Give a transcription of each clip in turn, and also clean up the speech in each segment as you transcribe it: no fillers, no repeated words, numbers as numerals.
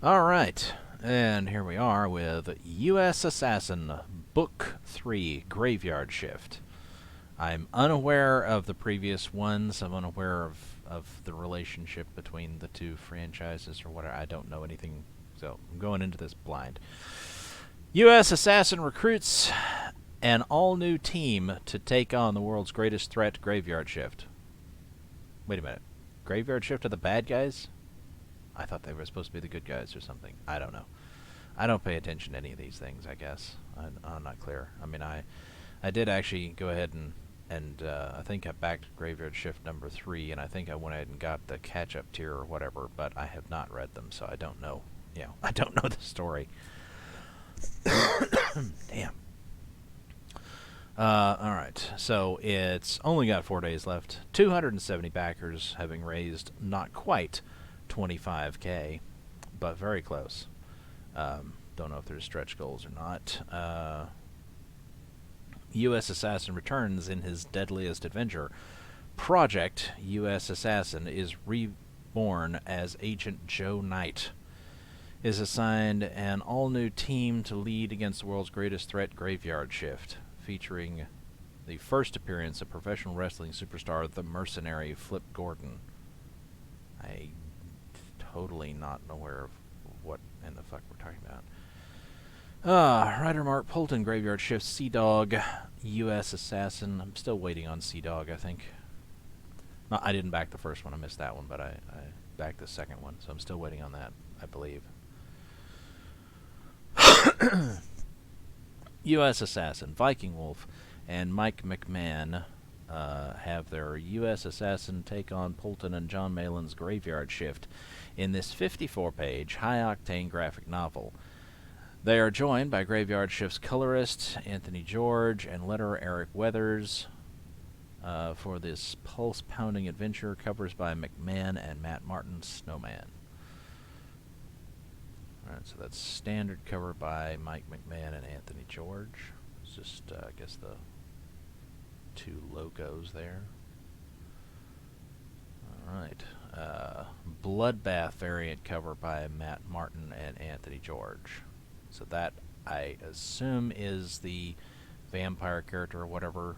All right, and here we are with U.S. Assassin, Book 3, Graveyard Shift. I'm unaware of the previous ones. I'm unaware of the relationship between the two franchises or whatever. I don't know anything, so I'm going into this blind. U.S. Assassin recruits an all-new team to take on the world's greatest threat, Graveyard Shift. Wait a minute. Graveyard Shift are the bad guys? I thought they were supposed to be the good guys or something. I don't know. I don't pay attention to any of these things, I guess. I'm not clear. I mean, I did actually go ahead and I think I backed Graveyard Shift number 3, and I think I went ahead and got the catch-up tier or whatever, but I have not read them, so I don't know. I don't know the story. Damn. Alright, so it's only got 4 days left. 270 backers, having raised not quite 25K, but very close. Don't know if there's stretch goals or not. U.S. Assassin returns in his deadliest adventure. Project U.S. Assassin is reborn as Agent Joe Knight. Is assigned an all-new team to lead against the world's greatest threat, Graveyard Shift, featuring the first appearance of professional wrestling superstar The Mercenary Flip Gordon. I totally not aware of what in the fuck we're talking about. Writer Mark Polton, Graveyard Shift, Sea Dog, U.S. Assassin. I'm still waiting on Sea Dog, I think. No, I didn't back the first one. I missed that one, but I backed the second one, so I'm still waiting on that, I believe. U.S. Assassin, Viking Wolf, and Mike McMahon have their U.S. Assassin take on Polton and John Malin's Graveyard Shift in this 54-page, high-octane graphic novel. They are joined by Graveyard Shift's colorist, Anthony George, and letterer Eric Weathers for this pulse-pounding adventure, covers by McMahon and Matt Martin, Snowman. Alright, so that's standard cover by Mike McMahon and Anthony George. It's just, I guess, the two logos there. Alright. Bloodbath variant cover by Matt Martin and Anthony George. So that, I assume, is the vampire character or whatever.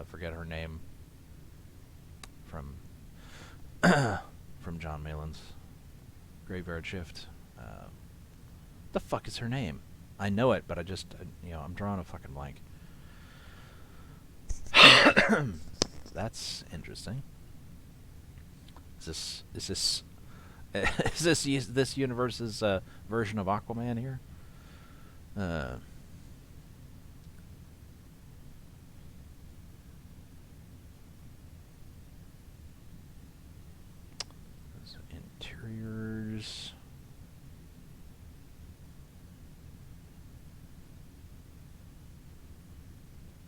Forget her name. From John Malin's Graveyard Shift. The fuck is her name? I know it, but I just, I'm drawing a fucking blank. That's interesting. Is this universe's version of Aquaman here? Interiors.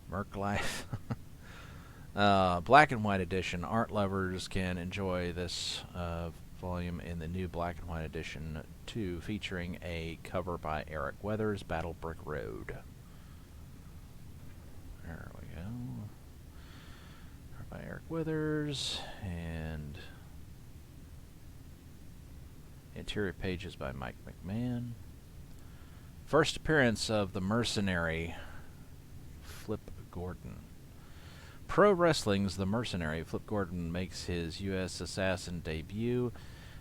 Merc Life. Black and White Edition. Art lovers can enjoy this volume in the new Black and White Edition 2, featuring a cover by Eric Weathers, Battle Brick Road. There we go. Cover by Eric Weathers, and interior pages by Mike McMahon. First appearance of The Mercenary, Flip Gordon. Pro Wrestling's The Mercenary, Flip Gordon, makes his U.S. Assassin debut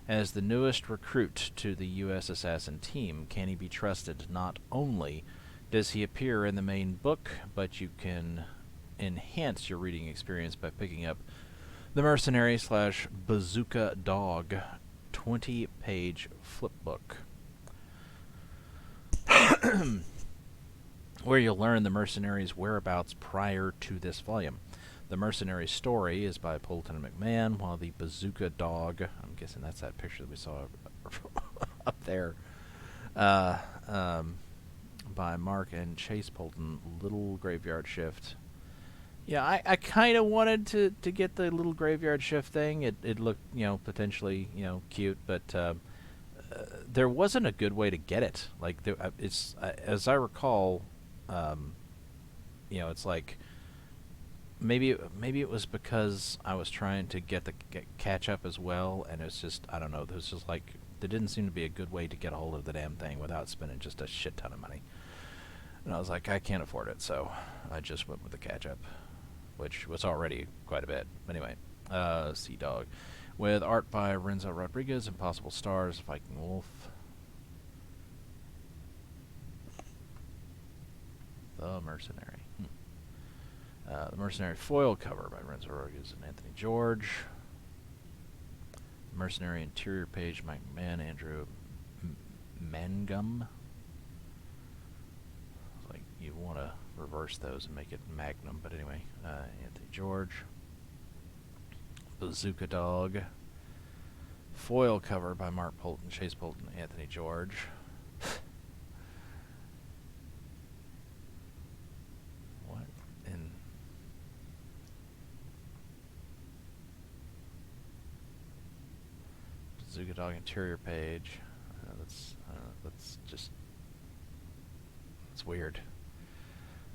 as the newest recruit to the U.S. Assassin team. Can he be trusted? Not only does he appear in the main book, but you can enhance your reading experience by picking up The Mercenary / Bazooka Dog 20-page flip book, where you'll learn the Mercenary's whereabouts prior to this volume. The Mercenary story is by Polton and McMahon, while the Bazooka Dog, I'm guessing that's that picture that we saw up there, by Mark and Chase Polton, Little Graveyard Shift. Yeah, I kind of wanted to get the Little Graveyard Shift thing. It looked, potentially, cute, but there wasn't a good way to get it. Like, it's as I recall, it's like maybe it was because I was trying to get catch up as well, and it's just, I don't know, there's just like there didn't seem to be a good way to get a hold of the damn thing without spending just a shit ton of money. And I was like, I can't afford it, so I just went with the catch-up, which was already quite a bit. Anyway, Sea Dog. With art by Renzo Rodriguez, Impossible Stars, Viking Wolf. The Mercenary. The Mercenary foil cover by Renzo Rodriguez and Anthony George. Mercenary interior page, Mike McMahon, Andrew Mangum. Like, you want to reverse those and make it Magnum, but anyway, Anthony George. Bazooka Dog. Foil cover by Mark Polton, Chase Polton, Anthony George. What in... Bazooka Dog interior page. That's just... That's weird.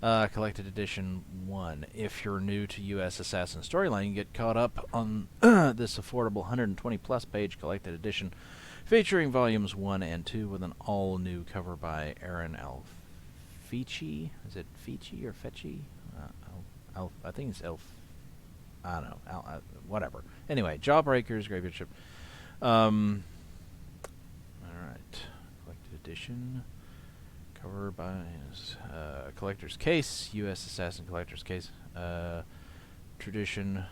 Collected Edition 1. If you're new to USAssassin storyline, you get caught up on this affordable 120 plus page collected edition featuring volumes 1 and 2 with an all new cover by Aaron Alfici. Is it Fici or Fetchy? I think it's I don't know. Whatever. Anyway, Jawbreakers, Graveyard Ship. Alright. Collected Edition. Cover by Collector's Case, USAssassin Collector's Case. Tradition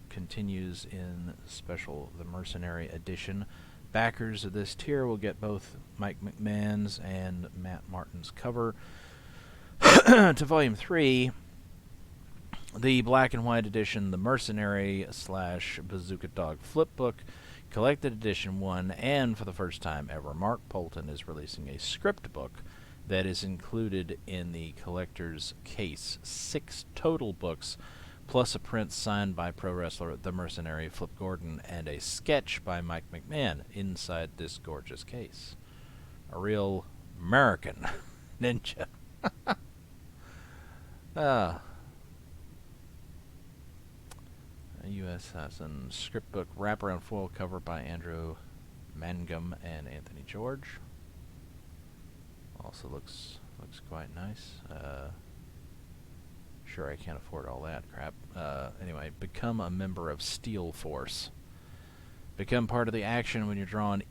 continues in special The Mercenary Edition. Backers of this tier will get both Mike McMahon's and Matt Martin's cover to Volume 3. The black and white edition, The Mercenary / Bazooka Dog Flipbook, Collected Edition 1, and for the first time ever, Mark Polton is releasing a script book that is included in the Collector's Case. 6 total books, plus a print signed by pro wrestler The Mercenary Flip Gordon and a sketch by Mike McMahon inside this gorgeous case. A real American ninja. A USAssassin script book wraparound foil cover by Andrew Mangum and Anthony George. Also looks quite nice. Sure, I can't afford all that crap. Anyway, become a member of Steel Force. Become part of the action when you're drawn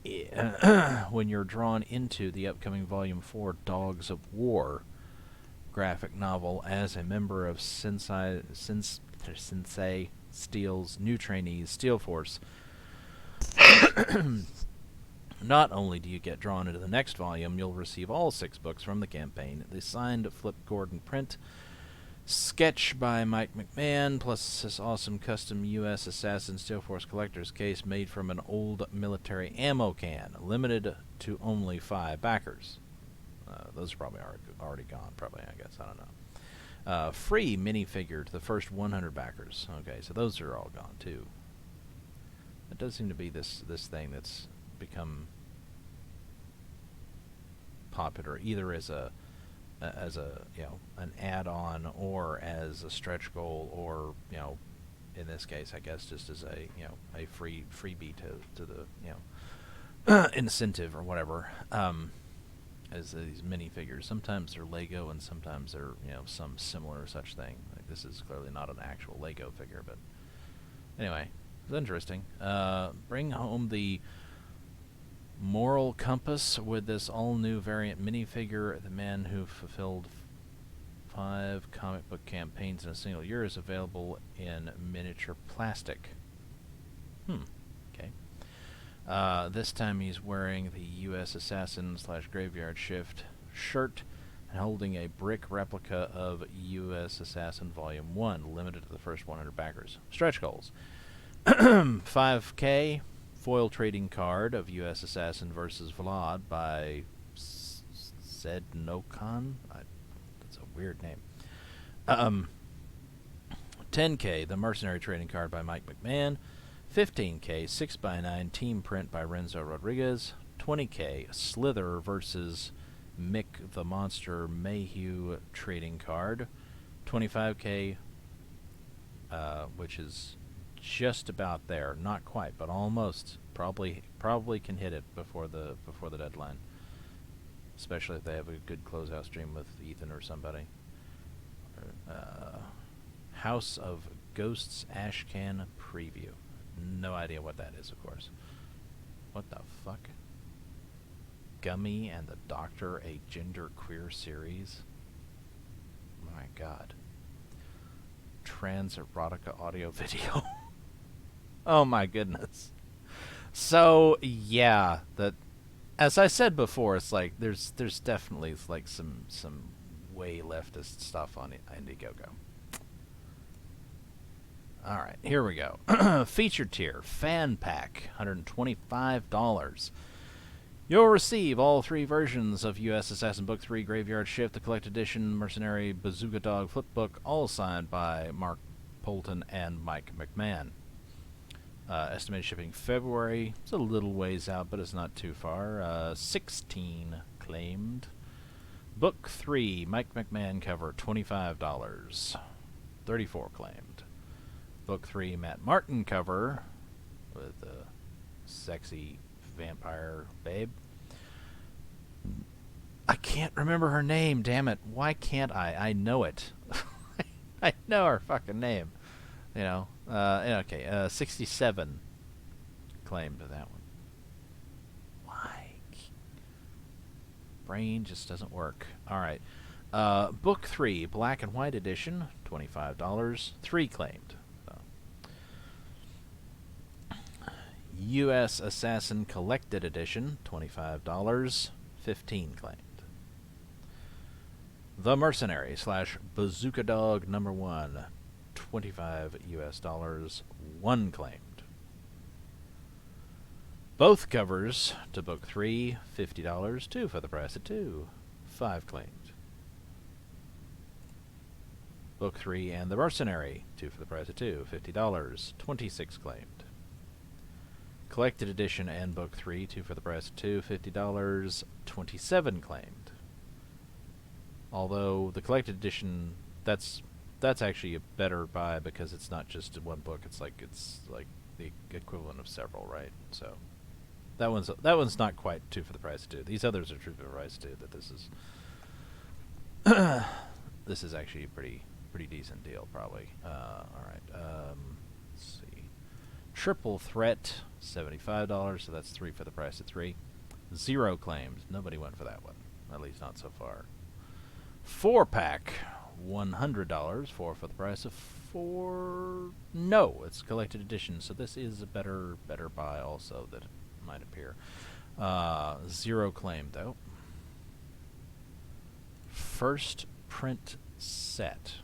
when you're drawn into the upcoming Volume 4 Dogs of War graphic novel as a member of Sensei Steel's new trainees, Steel Force. Not only do you get drawn into the next volume, you'll receive all 6 books from the campaign, the signed Flip Gordon print, sketch by Mike McMahon, plus this awesome custom USAssassin Steel Force Collector's Case made from an old military ammo can, limited to only 5 backers. Those are probably already gone, probably, I guess, I don't know. Free minifigure to the first 100 backers. Okay, so those are all gone, too. It does seem to be this thing that's become popular either as a an add-on or as a stretch goal, or in this case I guess just as a a freebie to the incentive or whatever, as these minifigures. Sometimes they're Lego and sometimes they're some similar such thing. Like this is clearly not an actual Lego figure, but anyway, it's interesting. Bring home the moral compass with this all-new variant minifigure. The man who fulfilled 5 comic book campaigns in a single year is available in miniature plastic. Okay. This time he's wearing the USAssassin / Graveyard Shift shirt and holding a brick replica of USAssassin Volume 1, limited to the first 100 backers. Stretch goals. 5K foil trading card of USAssassin vs. Vlad by Zed Nokan. That's a weird name. 10K, the Mercenary trading card by Mike McMahon. 15K, 6x9 team print by Renzo Rodriguez. 20K, Slither vs. Mick the Monster Mayhew trading card. 25K, which is just about there. Not quite, but almost. Probably can hit it before the deadline. Especially if they have a good closeout stream with Ethan or somebody. House of Ghosts Ashcan preview. No idea what that is, of course. What the fuck? Gummy and the Doctor, a gender-queer series? My god. Trans erotica audio video. Oh my goodness. So, yeah, as I said before, it's like there's definitely like some way leftist stuff on Indiegogo. All right, here we go. Feature tier, fan pack, $125. You'll receive all 3 versions of USAssassin Book 3 Graveyard Shift, the Collected Edition Mercenary Bazooka Dog Flipbook, all signed by Mark Polton and Mike McMahon. Estimated shipping February. It's a little ways out, but it's not too far. 16 claimed. Book 3, Mike McMahon cover, $25. 34 claimed. Book 3, Matt Martin cover with a sexy vampire babe. I can't remember her name, damn it. Why can't I? I know it. I know her fucking name. You know. Okay, 67 claimed to that one. Why? Brain just doesn't work. Alright. Book 3, Black and White Edition, $25. 3 claimed. USAssassin Collected Edition, $25. 15 claimed. The Mercenary / Bazooka Dog #1, $25 US, 1 claimed. Both covers to Book 3, $50, 2 for the price of 2, 5 claimed. Book 3 and The Mercenary, 2 for the price of 2, $50, 26 claimed. Collected Edition and Book 3, 2 for the price of 2, $50, 27 claimed. Although the Collected Edition, that's actually a better buy because it's not just one book. It's like the equivalent of several, right? So that one's not quite 2 for the price of 2. These others are 2 for the price of 2. That this is actually a pretty decent deal, probably. All right. Let's see. Triple Threat, $75, so that's 3 for the price of 3. 0 claimed. Nobody went for that one, at least not so far. 4-pack, $100, 4 for the price of 4. No, it's collected edition, so this is a better buy also that might appear. 0 claimed though. First print set,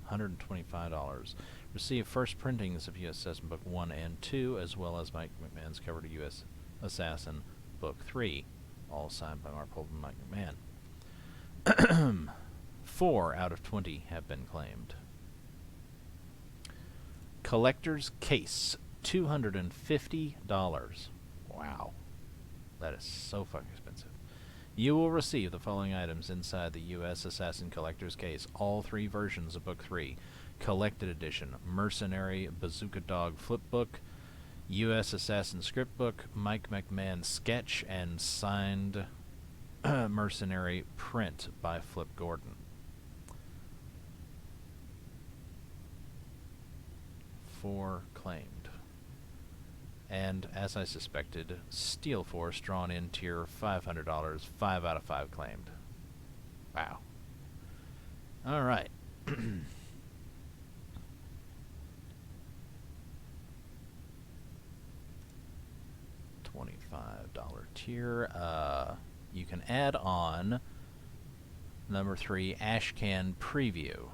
$125. Receive first printings of USAssassin Book 1 and 2, as well as Mike McMahon's cover to USAssassin Book 3, all signed by Mark Polton and Mike McMahon. 4 out of 20 have been claimed. Collector's Case, $250. Wow. That is so fucking expensive. You will receive the following items inside the USAssassin Collector's Case. All 3 versions of Book 3. Collected Edition, Mercenary Bazooka Dog Flipbook, USAssassin Script Book, Mike McMahon Sketch, and signed Mercenary print by Flip Gordon. 4 claimed. And, as I suspected, Steel Force drawn in tier $500, 5 out of 5 claimed. Wow. Alright. $25 tier. You can add on number 3, Ashcan Preview.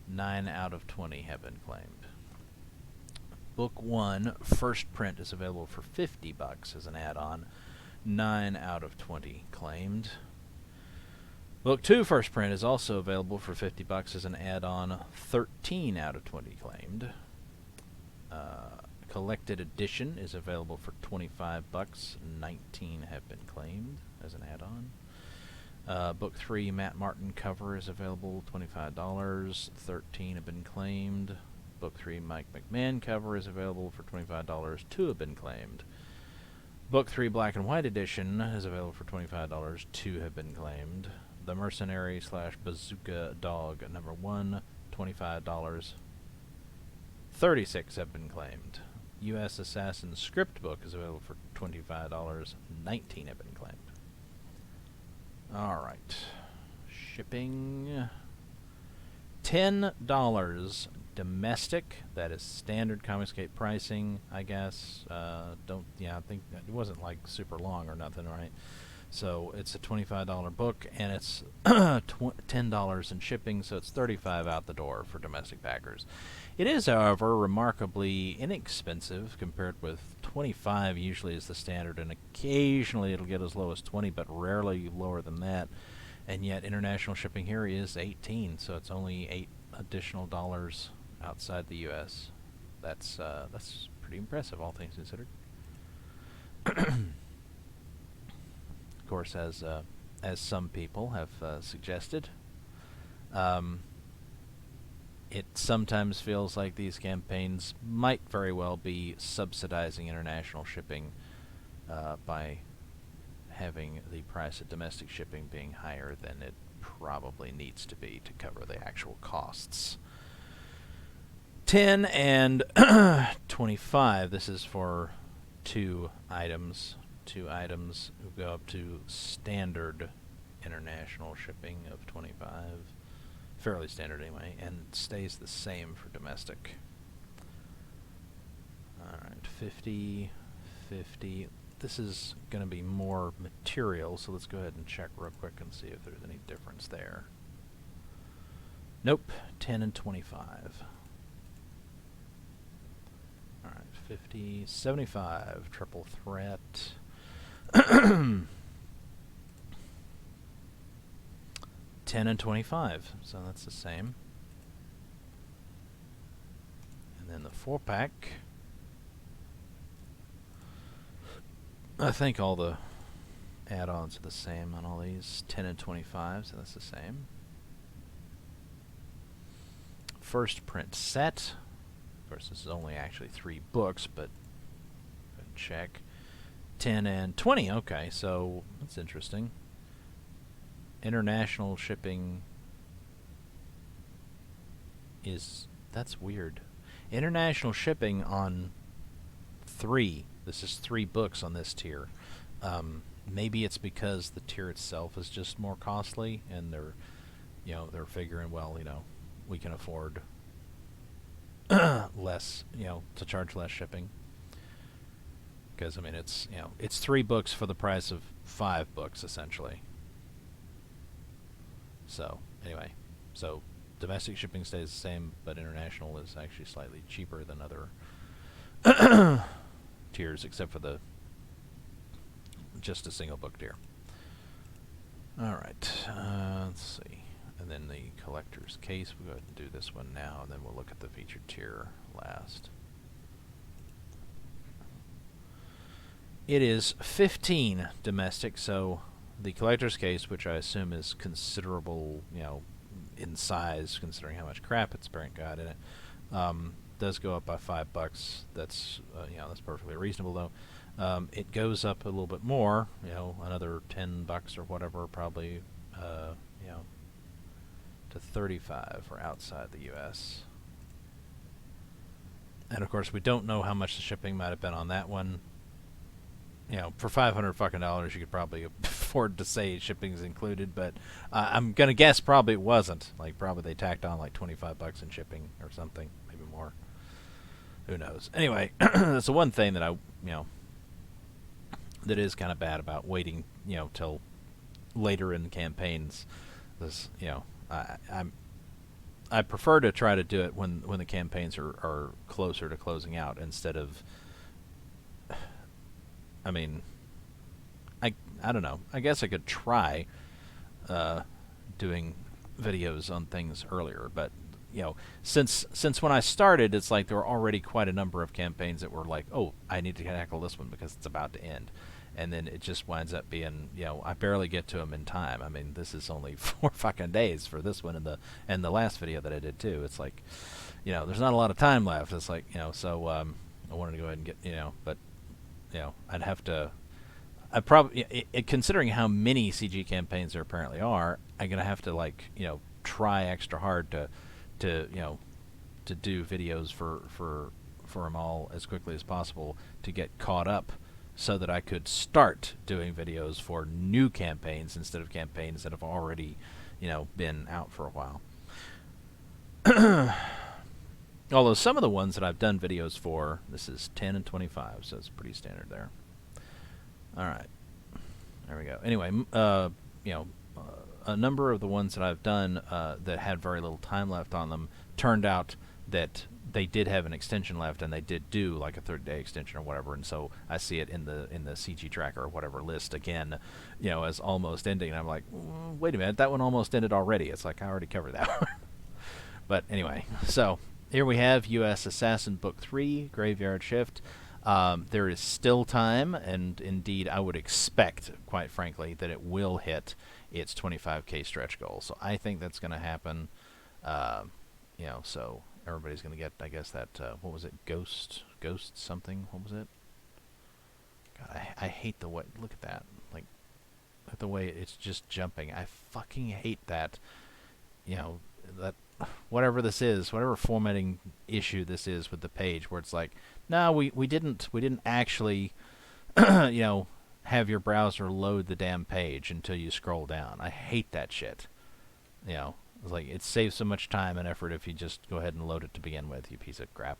9 out of 20 have been claimed. Book 1, first print, is available for $50 as an add-on. 9 out of 20 claimed. Book 2, first print, is also available for $50 as an add-on. 13 out of 20 claimed. Collected Edition is available for $25. 19 have been claimed as an add-on. Book 3 Matt Martin cover is available, $25. 13 have been claimed. Book 3 Mike McMahon cover is available for $25. 2 have been claimed. Book 3 Black and White edition is available for $25. 2 have been claimed. The Mercenary / Bazooka Dog #1, $25. 36 have been claimed. USAssassin script book is available for $25. 19 have been claimed. Alright. Shipping. $10 domestic. That is standard ComicsGate pricing, I guess. I think it wasn't like super long or nothing, right? So it's a $25 book, and it's $10 in shipping, so it's $35 out the door for domestic backers. It is, however, remarkably inexpensive compared with $25 usually is the standard, and occasionally it'll get as low as $20, but rarely lower than that. And yet international shipping here is $18, so it's only $8 additional dollars outside the U.S. That's pretty impressive, all things considered. Of course, as some people have suggested, it sometimes feels like these campaigns might very well be subsidizing international shipping by having the price of domestic shipping being higher than it probably needs to be to cover the actual costs. 10 and 25. This is for two items who go up to standard international shipping of 25, fairly standard anyway, and it stays the same for domestic. Alright, 50, 50. This is going to be more material, so let's go ahead and check real quick and see if there's any difference there. Nope, 10 and 25. Alright, 50, 75, triple threat. 10 and 25, so that's the same. And then the 4-pack. I think all the add-ons are the same on all these. 10 and 25, so that's the same. First print set. Of course, this is only actually 3 books, but check. 10 and 20, okay, so that's interesting. International shipping is, that's weird. International shipping on 3. This is 3 books on this tier. Maybe it's because the tier itself is just more costly, and they're figuring, well, we can afford less, to charge less shipping. Because it's 3 books for the price of 5 books essentially. So anyway, so domestic shipping stays the same, but international is actually slightly cheaper than other tiers, except for just a single book tier. All right, let's see, and then the collector's case. We'll go ahead and do this one now, and then we'll look at the featured tier last. It is 15 domestic, so the collector's case, which I assume is considerable, in size, considering how much crap its parent got in it, does go up by $5. That's that's perfectly reasonable, though. It goes up a little bit more, another $10 or whatever, probably, to $35 for outside the U.S. And of course, we don't know how much the shipping might have been on that one. For $500 fucking dollars, you could probably afford to say shipping's included, but I'm gonna guess probably it wasn't. Like, probably they tacked on like $25 in shipping or something, maybe more. Who knows? Anyway, that's the one thing that that is kind of bad about waiting, till later in campaigns. This, I prefer to try to do it when the campaigns are closer to closing out, instead of. I don't know. I guess I could try doing videos on things earlier, but since when I started, it's like there were already quite a number of campaigns that were like, oh, I need to tackle this one because it's about to end, and then it just winds up being, I barely get to them in time. I mean, this is only 4 fucking days for this one and the last video that I did too. It's like, there's not a lot of time left. It's like, so I wanted to go ahead and get, but I'd have to. I probably, considering how many CG campaigns there apparently are, I'm gonna have to try extra hard to do videos for them all as quickly as possible to get caught up, so that I could start doing videos for new campaigns instead of campaigns that have already, been out for a while. Although some of the ones that I've done videos for, this is 10 and 25, so it's pretty standard there. All right, there we go. Anyway, a number of the ones that I've done that had very little time left on them turned out that they did have an extension left, and they did do like a 30-day extension or whatever, and so I see it in the CG tracker or whatever list again, as almost ending, and I'm like, wait a minute, that one almost ended already. It's like I already covered that one. But anyway, so here we have USAssassin Book 3, Graveyard Shift. There is still time, and indeed I would expect, quite frankly, that it will hit its 25K stretch goal. So I think that's going to happen. So everybody's going to get, I guess, that, what was it, Ghost something? What was it? God, I hate the way, look at that. Like the way it's just jumping. I fucking hate that, that whatever this is, whatever formatting issue this is with the page, where it's like, no, we didn't actually, have your browser load the damn page until you scroll down. I hate that shit. It's like, it saves so much time and effort if you just go ahead and load it to begin with, you piece of crap.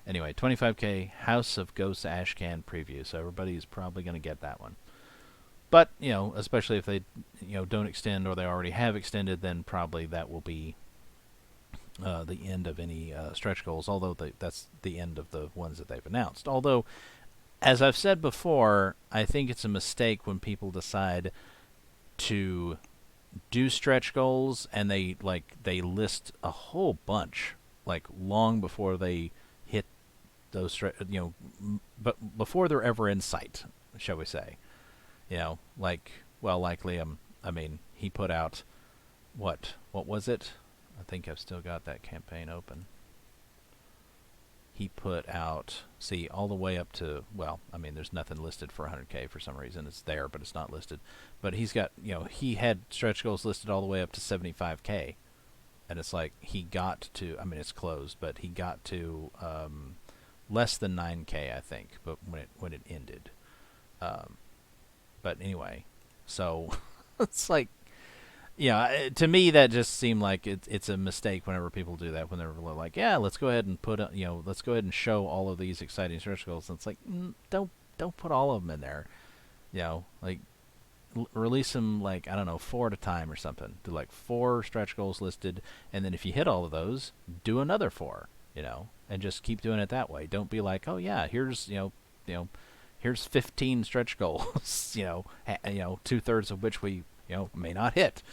Anyway, 25K House of Ghosts Ashcan preview, so everybody's probably going to get that one. But, especially if they, don't extend, or they already have extended, then probably that will be the end of any stretch goals, although that's the end of the ones that they've announced. Although, as I've said before, I think it's a mistake when people decide to do stretch goals and they list a whole bunch, long before they hit those but before they're ever in sight, shall we say. Likely, I mean, he put out, what was it? I think I've still got that campaign open. He put out, see, all the way up to, there's nothing listed for 100K for some reason. It's there, but it's not listed. But he's got, he had stretch goals listed all the way up to 75K. And it's like, he got to, it's closed, but he got to less than 9K, I think, but when it ended. But anyway, so it's like, to me that just seemed like it's a mistake whenever people do that, when they're like, yeah, let's go ahead and put let's go ahead and show all of these exciting stretch goals. And it's like, don't put all of them in there. Release them, I don't know, 4 at a time or something. Do 4 stretch goals listed, and then if you hit all of those, do another 4, and just keep doing it that way. Don't be like, oh yeah, here's here's 15 stretch goals, 2/3 of which we may not hit.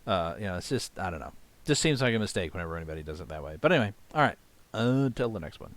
It's just, I don't know. Just seems like a mistake whenever anybody does it that way. But anyway, all right. Until the next one.